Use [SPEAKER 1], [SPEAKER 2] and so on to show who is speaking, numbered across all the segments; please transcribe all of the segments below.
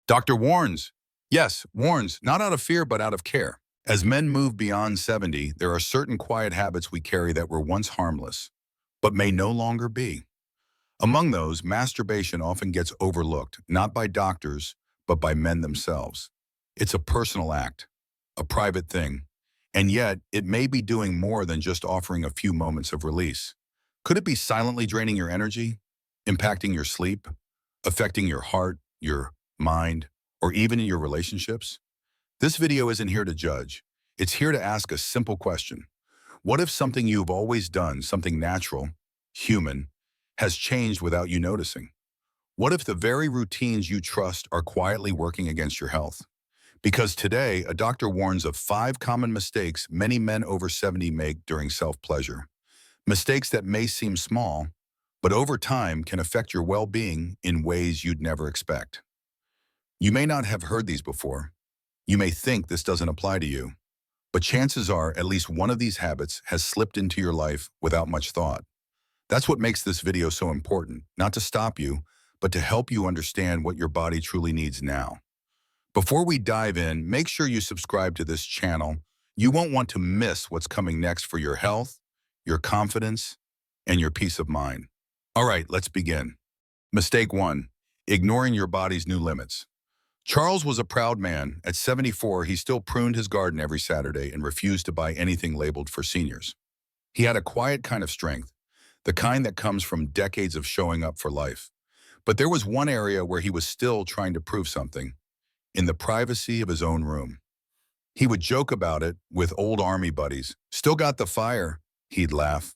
[SPEAKER 1] Doctor warns. Yes, warns, not out of fear, but out of care. As men move beyond 70, there are certain quiet habits we carry that were once harmless, but may no longer be. Among those, masturbation often gets overlooked, not by doctors, but by men themselves. It's a personal act, a private thing, and yet it may be doing more than just offering a few moments of release. Could it be silently draining your energy, impacting your sleep, affecting your heart, your mind, or even in your relationships? This video isn't here to judge. It's here to ask a simple question. What if something you've always done, something natural, human, has changed without you noticing? What if the very routines you trust are quietly working against your health? Because today, a doctor warns of 5 common mistakes many men over 70 make during self-pleasure. Mistakes that may seem small, but over time can affect your well-being in ways you'd never expect. You may not have heard these before. You may think this doesn't apply to you, but chances are at least one of these habits has slipped into your life without much thought. That's what makes this video so important, not to stop you, but to help you understand what your body truly needs now. Before we dive in, make sure you subscribe to this channel. You won't want to miss what's coming next for your health, your confidence, and your peace of mind. All right, let's begin. Mistake 1, ignoring your body's new limits. Charles was a proud man. At 74, he still pruned his garden every Saturday and refused to buy anything labeled for seniors. He had a quiet kind of strength, the kind that comes from decades of showing up for life. But there was one area where he was still trying to prove something, in the privacy of his own room. He would joke about it with old army buddies. Still got the fire, he'd laugh.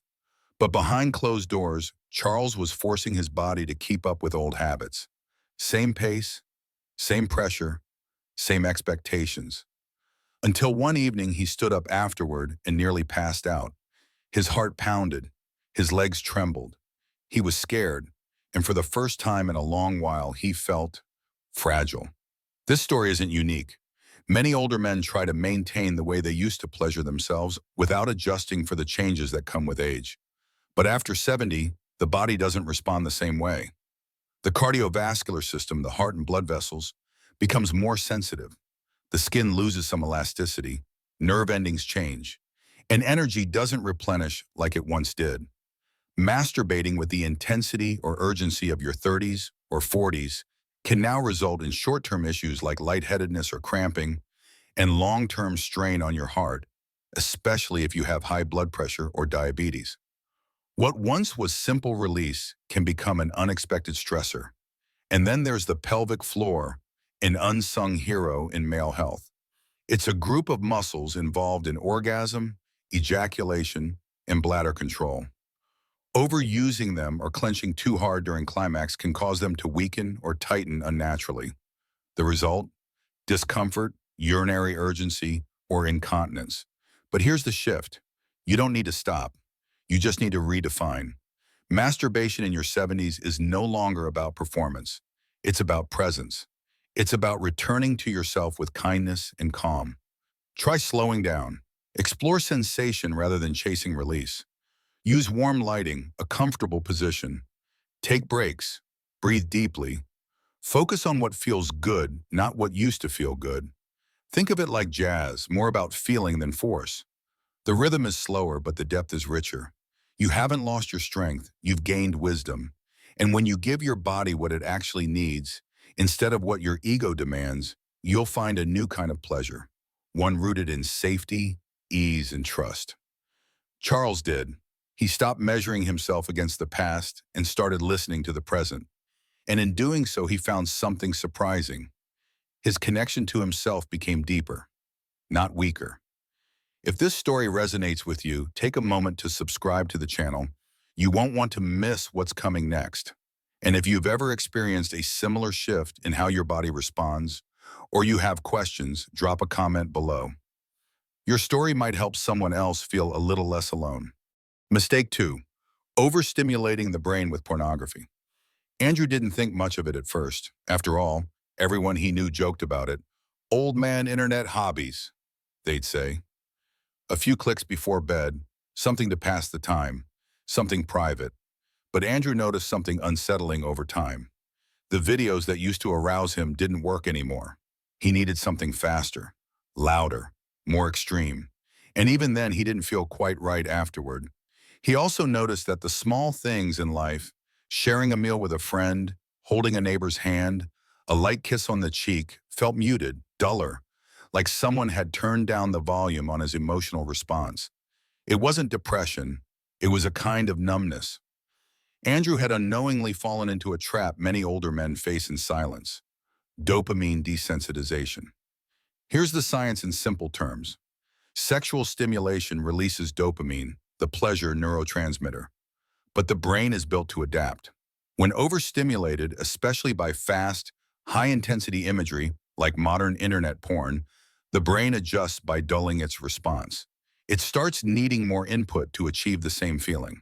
[SPEAKER 1] But behind closed doors, Charles was forcing his body to keep up with old habits. Same pace, same pressure, same expectations. Until one evening he stood up afterward and nearly passed out. His heart pounded, his legs trembled. He was scared, and for the first time in a long while he felt fragile. This story isn't unique. Many older men try to maintain the way they used to pleasure themselves without adjusting for the changes that come with age. But after 70, the body doesn't respond the same way. The cardiovascular system, the heart and blood vessels, becomes more sensitive. The skin loses some elasticity, nerve endings change, and energy doesn't replenish like it once did. Masturbating with the intensity or urgency of your 30s or 40s can now result in short-term issues like lightheadedness or cramping and long-term strain on your heart, especially if you have high blood pressure or diabetes. What once was simple release can become an unexpected stressor. And then there's the pelvic floor, an unsung hero in male health. It's a group of muscles involved in orgasm, ejaculation, and bladder control. Overusing them or clenching too hard during climax can cause them to weaken or tighten unnaturally. The result? Discomfort, urinary urgency, or incontinence. But here's the shift. You don't need to stop. You just need to redefine. Masturbation in your 70s is no longer about performance. It's about presence. It's about returning to yourself with kindness and calm. Try slowing down. Explore sensation rather than chasing release. Use warm lighting, a comfortable position. Take breaks. Breathe deeply. Focus on what feels good, not what used to feel good. Think of it like jazz, more about feeling than force. The rhythm is slower, but the depth is richer. You haven't lost your strength, you've gained wisdom. And when you give your body what it actually needs, instead of what your ego demands, you'll find a new kind of pleasure, one rooted in safety, ease, and trust. Charles did. He stopped measuring himself against the past and started listening to the present. And in doing so, he found something surprising. His connection to himself became deeper, not weaker. If this story resonates with you, take a moment to subscribe to the channel. You won't want to miss what's coming next. And if you've ever experienced a similar shift in how your body responds, or you have questions, drop a comment below. Your story might help someone else feel a little less alone. Mistake 2, overstimulating the brain with pornography. Andrew didn't think much of it at first. After all, everyone he knew joked about it. Old man internet hobbies, they'd say. A few clicks before bed, something to pass the time, something private. But Andrew noticed something unsettling over time. The videos that used to arouse him didn't work anymore. He needed something faster, louder, more extreme. And even then, he didn't feel quite right afterward. He also noticed that the small things in life, sharing a meal with a friend, holding a neighbor's hand, a light kiss on the cheek, felt muted, duller, like someone had turned down the volume on his emotional response. It wasn't depression, it was a kind of numbness. Andrew had unknowingly fallen into a trap many older men face in silence: dopamine desensitization. Here's the science in simple terms. Sexual stimulation releases dopamine, the pleasure neurotransmitter, but the brain is built to adapt. When overstimulated, especially by fast, high-intensity imagery like modern internet porn, the brain adjusts by dulling its response. It starts needing more input to achieve the same feeling.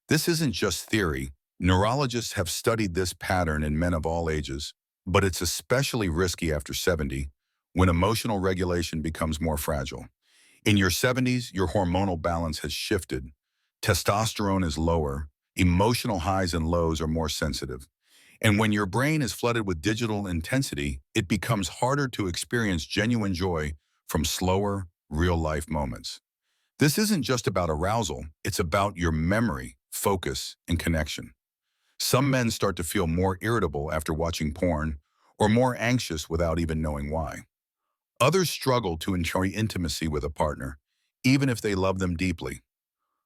[SPEAKER 1] This isn't just theory. Neurologists have studied this pattern in men of all ages, but it's especially risky after 70, when emotional regulation becomes more fragile. In your 70s, your hormonal balance has shifted. Testosterone is lower, emotional highs and lows are more sensitive. And when your brain is flooded with digital intensity, it becomes harder to experience genuine joy from slower, real-life moments. This isn't just about arousal, it's about your memory, focus, and connection. Some men start to feel more irritable after watching porn, or more anxious without even knowing why. Others struggle to enjoy intimacy with a partner, even if they love them deeply.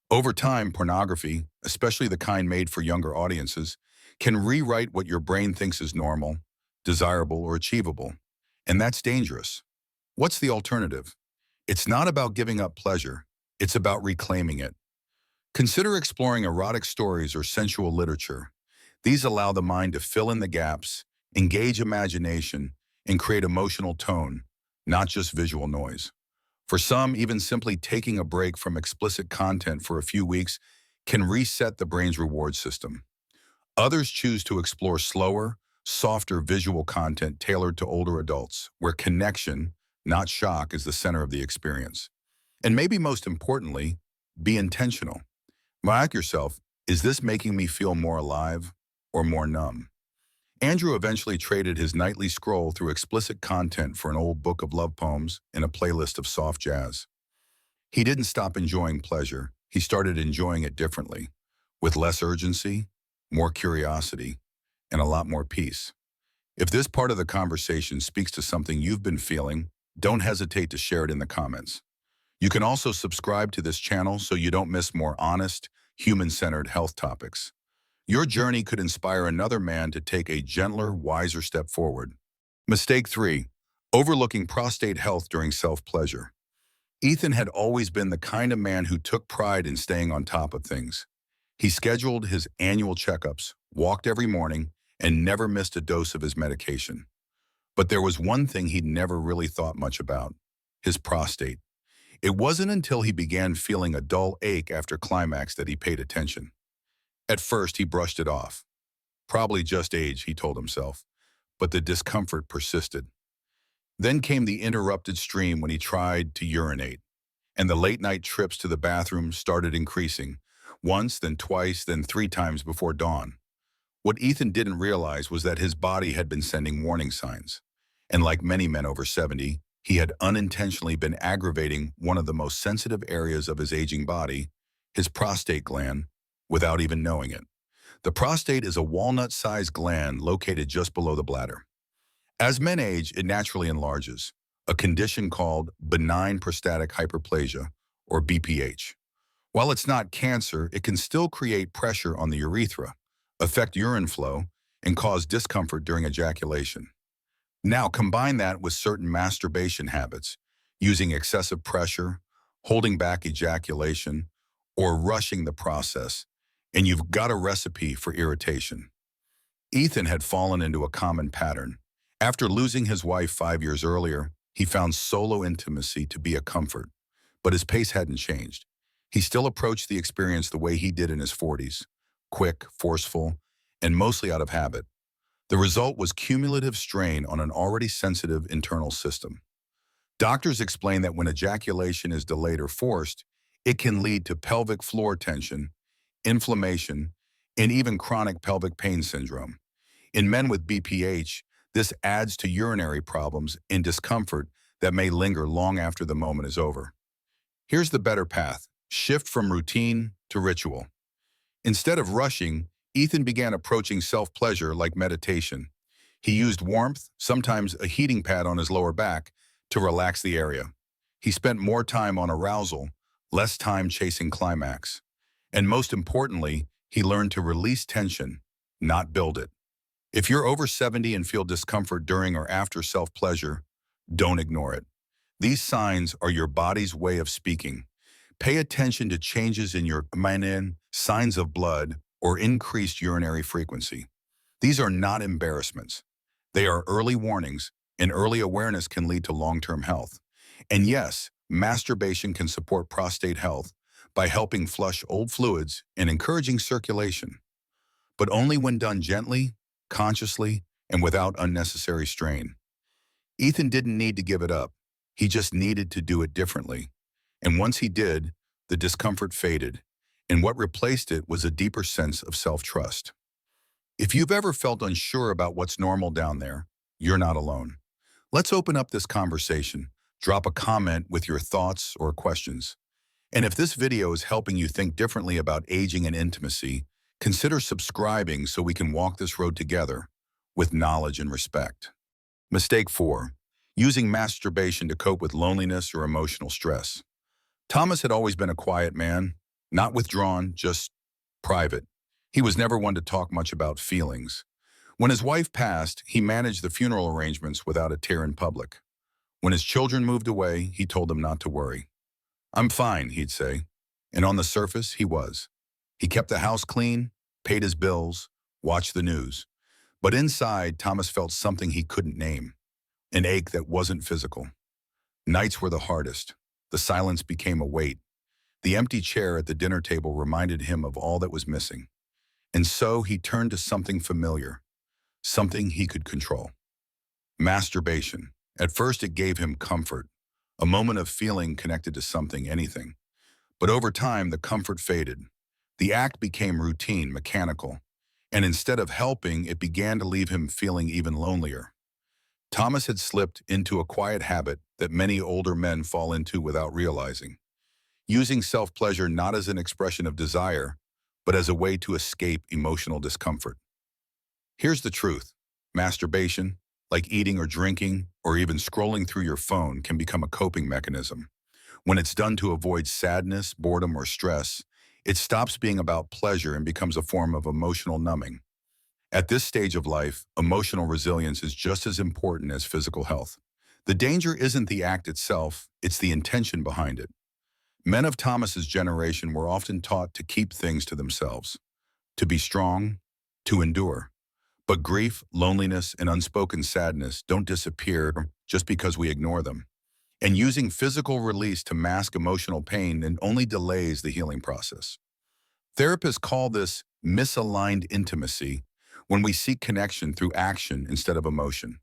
[SPEAKER 1] Over time, pornography, especially the kind made for younger audiences, can rewrite what your brain thinks is normal, desirable, or achievable. And that's dangerous. What's the alternative? It's not about giving up pleasure, it's about reclaiming it. Consider exploring erotic stories or sensual literature. These allow the mind to fill in the gaps, engage imagination, and create emotional tone, not just visual noise. For some, even simply taking a break from explicit content for a few weeks can reset the brain's reward system. Others choose to explore slower, softer visual content tailored to older adults, where connection, not shock, is the center of the experience. And maybe most importantly, be intentional. Ask yourself, is this making me feel more alive or more numb? Andrew eventually traded his nightly scroll through explicit content for an old book of love poems and a playlist of soft jazz. He didn't stop enjoying pleasure. He started enjoying it differently, with less urgency, more curiosity, and a lot more peace. If this part of the conversation speaks to something you've been feeling, don't hesitate to share it in the comments. You can also subscribe to this channel so you don't miss more honest, human-centered health topics. Your journey could inspire another man to take a gentler, wiser step forward. Mistake 3. Overlooking prostate health during self-pleasure. Ethan had always been the kind of man who took pride in staying on top of things. He scheduled his annual checkups, walked every morning, and never missed a dose of his medication. But there was one thing he'd never really thought much about: his prostate. It wasn't until he began feeling a dull ache after climax that he paid attention. At first, he brushed it off. Probably just age, he told himself, but the discomfort persisted. Then came the interrupted stream when he tried to urinate, and the late-night trips to the bathroom started increasing, once, then twice, then 3 times before dawn. What Ethan didn't realize was that his body had been sending warning signs. And like many men over 70, he had unintentionally been aggravating one of the most sensitive areas of his aging body, his prostate gland, without even knowing it. The prostate is a walnut-sized gland located just below the bladder. As men age, it naturally enlarges, a condition called benign prostatic hyperplasia, or BPH. While it's not cancer, it can still create pressure on the urethra, affect urine flow, and cause discomfort during ejaculation. Now combine that with certain masturbation habits, using excessive pressure, holding back ejaculation, or rushing the process, and you've got a recipe for irritation. Ethan had fallen into a common pattern. After losing his wife 5 years earlier, he found solo intimacy to be a comfort, but his pace hadn't changed. He still approached the experience the way he did in his 40s, quick, forceful, and mostly out of habit. The result was cumulative strain on an already sensitive internal system. Doctors explain that when ejaculation is delayed or forced, it can lead to pelvic floor tension, inflammation, and even chronic pelvic pain syndrome. In men with BPH, this adds to urinary problems and discomfort that may linger long after the moment is over. Here's the better path. Shift from routine to ritual. Instead of rushing, Ethan began approaching self-pleasure like meditation. He used warmth, sometimes a heating pad on his lower back, to relax the area. He spent more time on arousal, less time chasing climax. And most importantly, he learned to release tension, not build it. If you're over 70 and feel discomfort during or after self-pleasure, don't ignore it. These signs are your body's way of speaking. Pay attention to changes in your melanin, signs of blood, or increased urinary frequency. These are not embarrassments. They are early warnings, and early awareness can lead to long-term health. And yes, masturbation can support prostate health by helping flush old fluids and encouraging circulation, but only when done gently, consciously, and without unnecessary strain. Ethan didn't need to give it up. He just needed to do it differently. And once he did, the discomfort faded, and what replaced it was a deeper sense of self-trust. If you've ever felt unsure about what's normal down there, you're not alone. Let's open up this conversation. Drop a comment with your thoughts or questions. And if this video is helping you think differently about aging and intimacy, consider subscribing so we can walk this road together with knowledge and respect. Mistake 4. Using masturbation to cope with loneliness or emotional stress. Thomas had always been a quiet man, not withdrawn, just private. He was never one to talk much about feelings. When his wife passed, he managed the funeral arrangements without a tear in public. When his children moved away, he told them not to worry. "I'm fine," he'd say. And on the surface, he was. He kept the house clean, paid his bills, watched the news. But inside, Thomas felt something he couldn't name, an ache that wasn't physical. Nights were the hardest. The silence became a weight. The empty chair at the dinner table reminded him of all that was missing. And so he turned to something familiar, something he could control. Masturbation. At first it gave him comfort, a moment of feeling connected to something, anything. But over time, the comfort faded. The act became routine, mechanical. And instead of helping, it began to leave him feeling even lonelier. Thomas had slipped into a quiet habit that many older men fall into without realizing, using self-pleasure not as an expression of desire, but as a way to escape emotional discomfort. Here's the truth. Masturbation, like eating or drinking, or even scrolling through your phone, can become a coping mechanism. When it's done to avoid sadness, boredom, or stress, it stops being about pleasure and becomes a form of emotional numbing. At this stage of life, emotional resilience is just as important as physical health. The danger isn't the act itself, it's the intention behind it. Men of Thomas's generation were often taught to keep things to themselves, to be strong, to endure. But grief, loneliness, and unspoken sadness don't disappear just because we ignore them. And using physical release to mask emotional pain and only delays the healing process. Therapists call this misaligned intimacy, when we seek connection through action instead of emotion.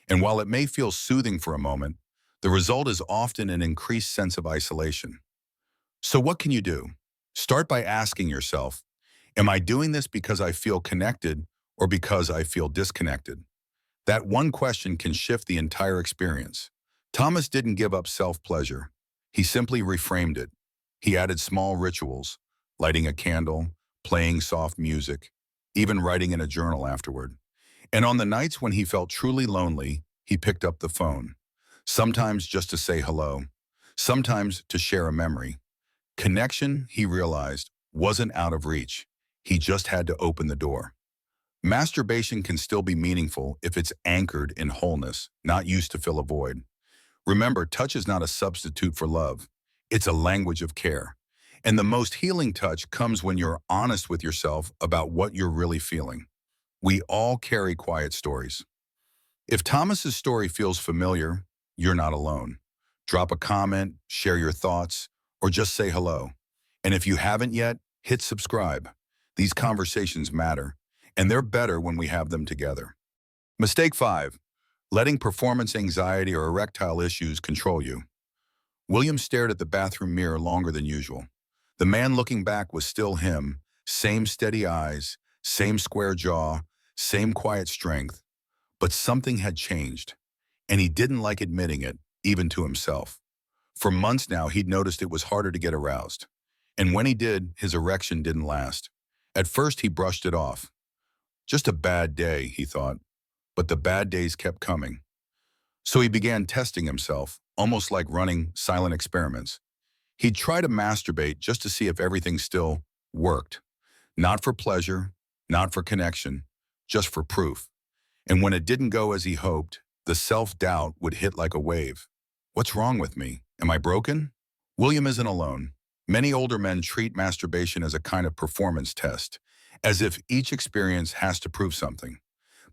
[SPEAKER 1] And while it may feel soothing for a moment, the result is often an increased sense of isolation. So what can you do? Start by asking yourself, am I doing this because I feel connected or because I feel disconnected? That one question can shift the entire experience. Thomas didn't give up self-pleasure. He simply reframed it. He added small rituals, lighting a candle, playing soft music, even writing in a journal afterward. And on the nights when he felt truly lonely, he picked up the phone. Sometimes just to say hello, sometimes to share a memory. Connection, he realized, wasn't out of reach. He just had to open the door. Masturbation can still be meaningful if it's anchored in wholeness, not used to fill a void. Remember, touch is not a substitute for love. It's a language of care. And the most healing touch comes when you're honest with yourself about what you're really feeling. We all carry quiet stories. If Thomas's story feels familiar, you're not alone. Drop a comment, share your thoughts, or just say hello. And if you haven't yet, hit subscribe. These conversations matter, and they're better when we have them together. Mistake 5. Letting performance anxiety or erectile issues control you. William stared at the bathroom mirror longer than usual. The man looking back was still him, same steady eyes, same square jaw, same quiet strength, but something had changed, and he didn't like admitting it, even to himself. For months now, he'd noticed it was harder to get aroused. And when he did, his erection didn't last. At first, he brushed it off. Just a bad day, he thought. But the bad days kept coming. So he began testing himself, almost like running silent experiments. He'd try to masturbate just to see if everything still worked. Not for pleasure, not for connection, just for proof. And when it didn't go as he hoped, the self-doubt would hit like a wave. What's wrong with me? Am I broken? William isn't alone. Many older men treat masturbation as a kind of performance test, as if each experience has to prove something.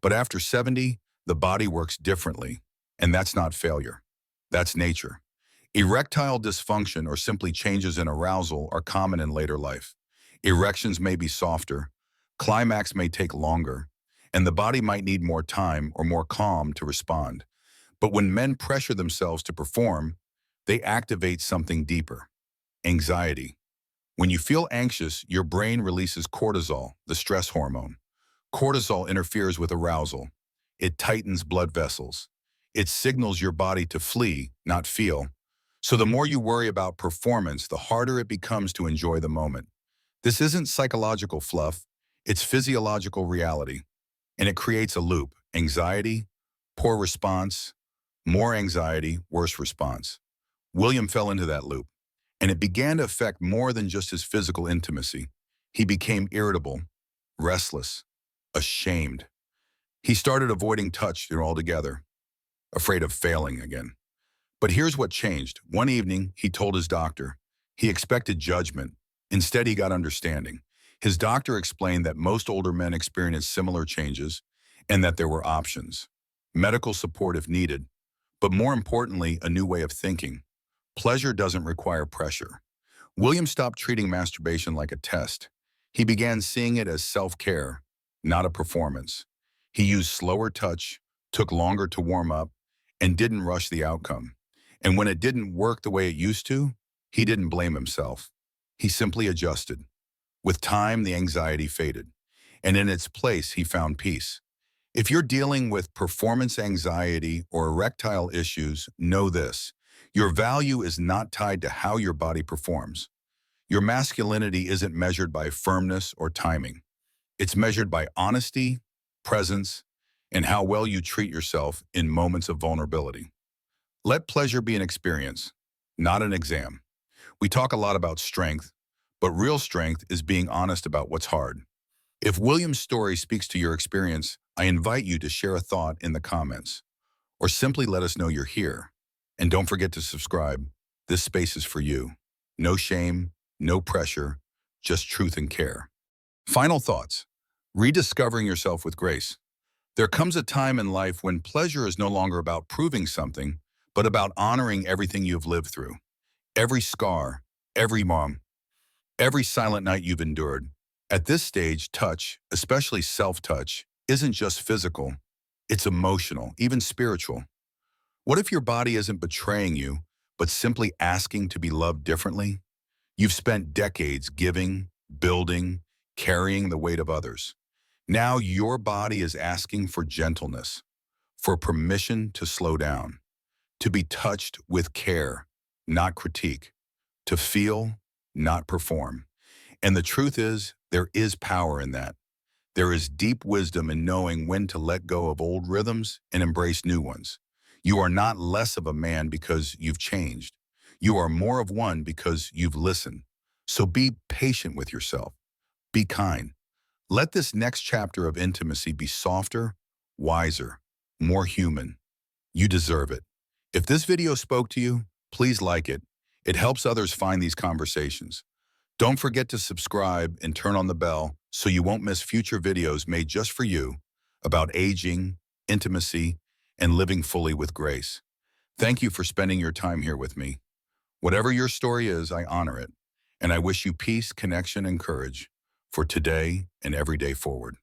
[SPEAKER 1] But after 70, the body works differently, and that's not failure. That's nature. Erectile dysfunction or simply changes in arousal are common in later life. Erections may be softer, climax may take longer, and the body might need more time or more calm to respond. But when men pressure themselves to perform, they activate something deeper: anxiety. When you feel anxious, your brain releases cortisol, the stress hormone. Cortisol interferes with arousal. It tightens blood vessels. It signals your body to flee, not feel. So the more you worry about performance, the harder it becomes to enjoy the moment. This isn't psychological fluff, it's physiological reality. And it creates a loop: anxiety, poor response, more anxiety, worse response. William fell into that loop, and it began to affect more than just his physical intimacy. He became irritable, restless, ashamed. He started avoiding touch altogether, afraid of failing again. But here's what changed. One evening, he told his doctor. He expected judgment. Instead, he got understanding. His doctor explained that most older men experience similar changes and that there were options: medical support if needed, but more importantly, a new way of thinking. Pleasure doesn't require pressure. William stopped treating masturbation like a test. He began seeing it as self-care, not a performance. He used slower touch, took longer to warm up, and didn't rush the outcome. And when it didn't work the way it used to, he didn't blame himself. He simply adjusted. With time, the anxiety faded, and in its place, he found peace. If you're dealing with performance anxiety or erectile issues, know this: your value is not tied to how your body performs. Your masculinity isn't measured by firmness or timing. It's measured by honesty, presence, and how well you treat yourself in moments of vulnerability. Let pleasure be an experience, not an exam. We talk a lot about strength, but real strength is being honest about what's hard. If William's story speaks to your experience, I invite you to share a thought in the comments, or simply let us know you're here. And don't forget to subscribe. This space is for you. No shame, no pressure, just truth and care. Final thoughts. Rediscovering yourself with grace. There comes a time in life when pleasure is no longer about proving something, but about honoring everything you've lived through. Every scar, every every silent night you've endured. At this stage, touch, especially self-touch, isn't just physical. It's emotional, even spiritual. What if your body isn't betraying you, but simply asking to be loved differently? You've spent decades giving, building, carrying the weight of others. Now your body is asking for gentleness, for permission to slow down, to be touched with care, not critique, to feel, not perform. And the truth is, there is power in that. There is deep wisdom in knowing when to let go of old rhythms and embrace new ones. You are not less of a man because you've changed. You are more of one because you've listened. So be patient with yourself. Be kind. Let this next chapter of intimacy be softer, wiser, more human. You deserve it. If this video spoke to you, please like it. It helps others find these conversations. Don't forget to subscribe and turn on the bell so you won't miss future videos made just for you about aging, intimacy, and living fully with grace. Thank you for spending your time here with me. Whatever your story is, I honor it, and I wish you peace, connection, and courage for today and every day forward.